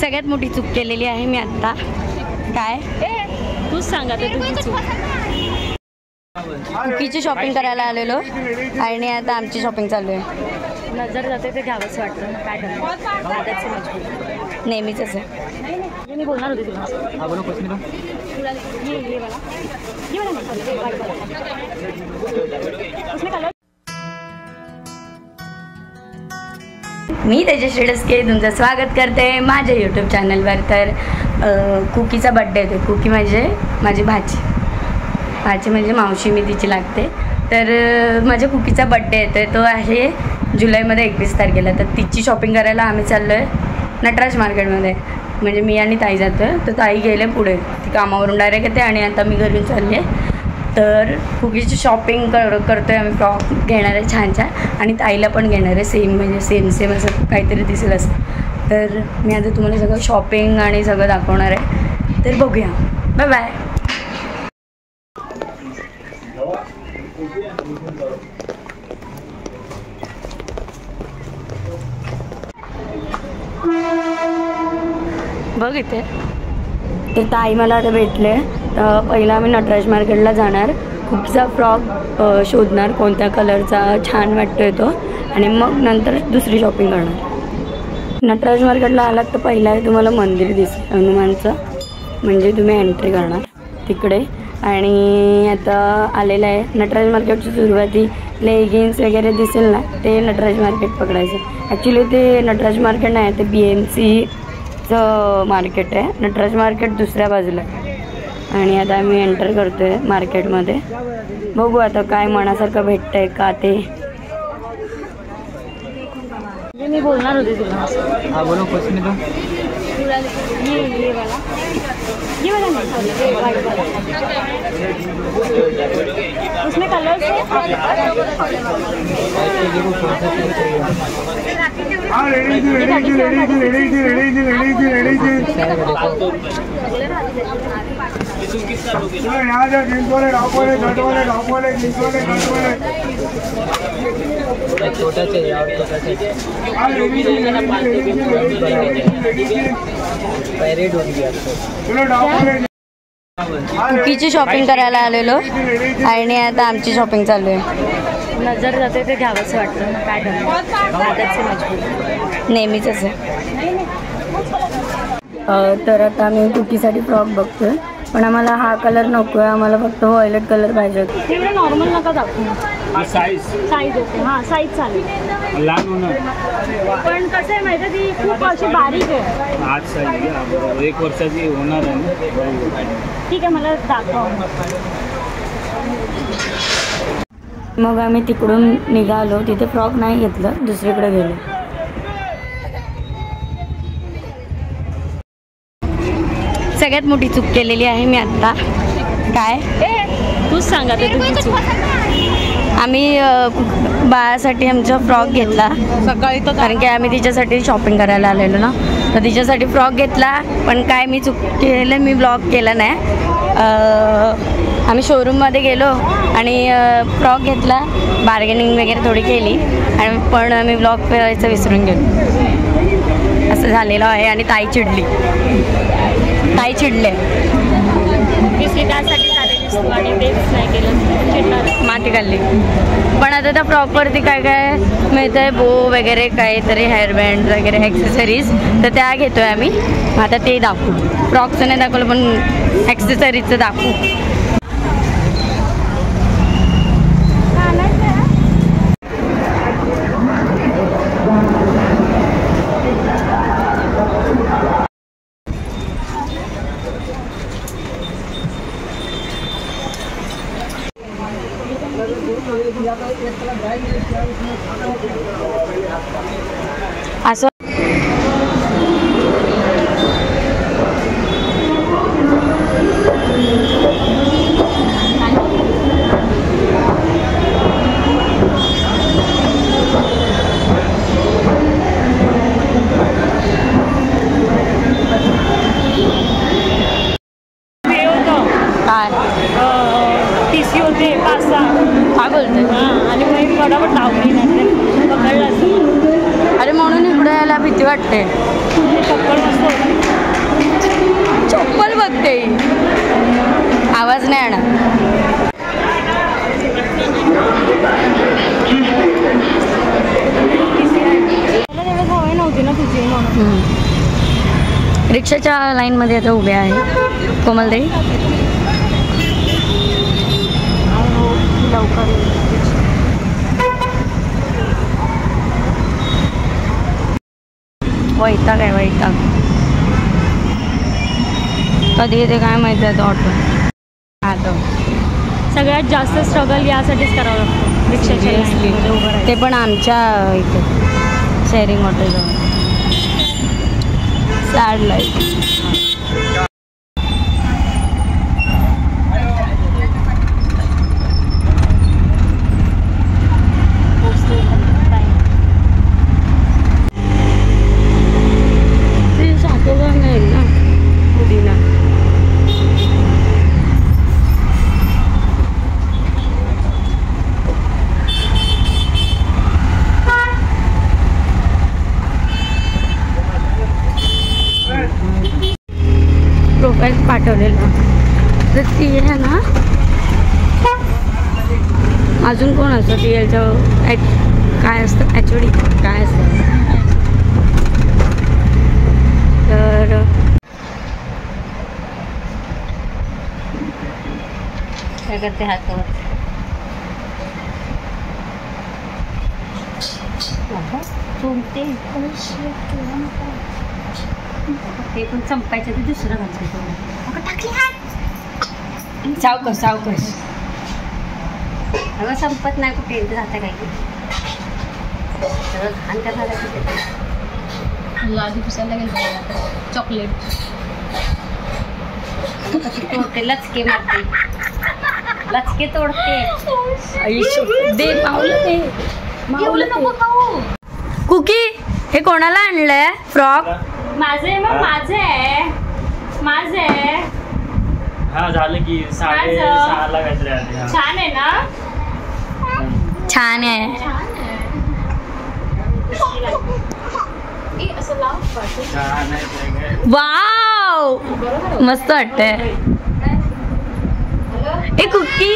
सगळ्यात मोठी चूक केलेली आहे मी आता. काय तूच सांगा ते तुझी चूक. कुकीची शॉपिंग करायला आलेलो आणि आता आमची शॉपिंग चालू आहे. नजर जाते ते घ्यावंच वाटतं. काय करणार, नेहमीच आहे. मी बोलणार होते तुला. मी तेजश्री डस्के तुमचं स्वागत करते माझ्या यूट्यूब चॅनलवर. तर कुकीचा बड्डे होतो. कुकी म्हणजे माझी भाची म्हणजे मावशी, मी तिची लागते. तर माझ्या कुकीचा बड्डे येतो तो आहे जुलैमध्ये 21 तारखेला. तर तिची शॉपिंग करायला आम्ही चाललो आहे नटराज मार्केटमध्ये. म्हणजे मी आणि ताई जातो आहे. तर ताई गेले पुढे, ती कामावरून डायरेक्ट येते आणि आता मी घरून चालले. तर कुकीची शॉपिंग करतो आहे आम्ही. फ्रॉक घेणार आहे छान छान आणि ताईला पण घेणार आहे सेम, म्हणजे सेम असं काहीतरी दिसेल असं. तर मी आता तुम्हाला सगळं शॉपिंग आणि सगळं दाखवणार आहे. तर बघूया. Bye bye. बघ इथे. तर ताई मला आता भेटले. पहिला आम्ही नटराज मार्केटला जाणार, कुकीचा फ्रॉक शोधणार कोणत्या कलरचा छान वाटतोय तो, आणि मग नंतर दुसरी शॉपिंग करणार. नटराज मार्केटला आलात तर पहिला आहे तुम्हाला मंदिर दिसेल हनुमानचं, म्हणजे तुम्ही एंट्री करणार तिकडे. आणि आता आलेलं आहे नटराज मार्केटची सुरुवाती. लेगिन्स वगैरे दिसेल ना ते नटराज मार्केट पकडायचं. ॲक्च्युली ते नटराज मार्केट नाही, ते BMCचं मार्केट आहे. नटराज मार्केट दुसऱ्या बाजूला आहे. आणि आता आम्ही एंटर करतो आहे मार्केटमध्ये. बघू आता काय मनासारखं भेटतं आहे का ते. मी बोलणार होते तुला. उसमें कलर से कुकीची शॉपिंग करायला आलेलो आणि आता आमची शॉपिंग चालू आहे. नजर जाते ते घ्यावंच वाटतं. काय करणार, नेहमीच आहे. तर आता आम्ही कुकीसाठी फ्रॉक बघतोय, पण आम्हाला हा कलर नको आहे. आम्हाला फक्त व्हायलेट कलर पाहिजे होता. तिकडे नॉर्मल नका दाखवू. Size okay. हां साईज चालेल. पण कसं आहे माहिती आहे, ती खूप अशी बारीक आहे. आज साईज 1 वर्षाची होणार आहे. ठीक आहे, मला दाखव. मग आम्ही तिकडून निघालो. तिथे फ्रॉक नाही घेतलं, दुसरीकडे गेलो. सगळ्यात मोठी चूक केलेली आहे मी आत्ता. काय तूच सांगा ते तुझी चूक. आम्ही बाळासाठी आमचा फ्रॉक घेतला सकाळी, तर कारण की आम्ही तिच्यासाठी शॉपिंग करायला आलेलो ना. तर तिच्यासाठी फ्रॉक घेतला, पण काय मी चूक केलं, मी ब्लॉक केला नाही. आम्ही शोरूममध्ये गेलो आणि फ्रॉक घेतला, बार्गेनिंग वगैरे थोडी केली, आणि पण आम्ही ब्लॉक करायचं विसरून गेलो. असं झालेलं आहे. आणि ताई चिडले. त्यासाठी आणि तेच नाही केलं, माती खाल्ली. पण आता त्या फ्रॉकवरती काय काय मिळतं आहे, बो वगैरे काहीतरी, हेअरबँड वगैरे ॲक्सेसरीज, तर त्या घेतो आहे आम्ही. आता ते दाखवू. फ्रॉकचं नाही दाखवलं, पण ॲक्सेसरीजचं दाखवू. असं TC होते 5-6. काय बोलते? हां, आणि मग फटाफट लावली नाही पकडलं. अरे म्हणून इकडे यायला रिक्षाच्या लाईनमध्ये आता उभ्या आहे कोमलताई. लवकर वैताग आहे वैताग. कधी येते काय माहिती आहे ऑटो. आता सगळ्यात जास्त स्ट्रगल यासाठीच करावं लागतं रिक्षाच्या लाईनमध्ये उभं राहायचं. ते पण आमच्या इथे शेअरिंग हॉटेलजवळ. Sad life. ते साकोबा नाही ना पुदिना. प्रोफाईल पाठवलेलं तर ती आहे ना. अजून कोण असतं टी एलचं काय असतं HOD काय असतं तर काय करते हातावर. ते पण संपायचं ते दुसरं घालते. सावकस सावकस. अगं संपत नाही कुठे जाता काही सगळं घाण करणार कुठे. आधी पुसायला गेलं चॉकलेट तोडते लचके मारते लचके तोडते. दे मावलं ते मावलं नको खाऊ. कुकी हे कोणाला आणलंय फ्रॉक. माझे मग माझे आहे माझे. हा झालं की 6:30ला काहीतरी आले. हा. छान आहे ना. छान आहे. असं लाव छान आहे. वाव मस्त वाटतंय. ए कुकी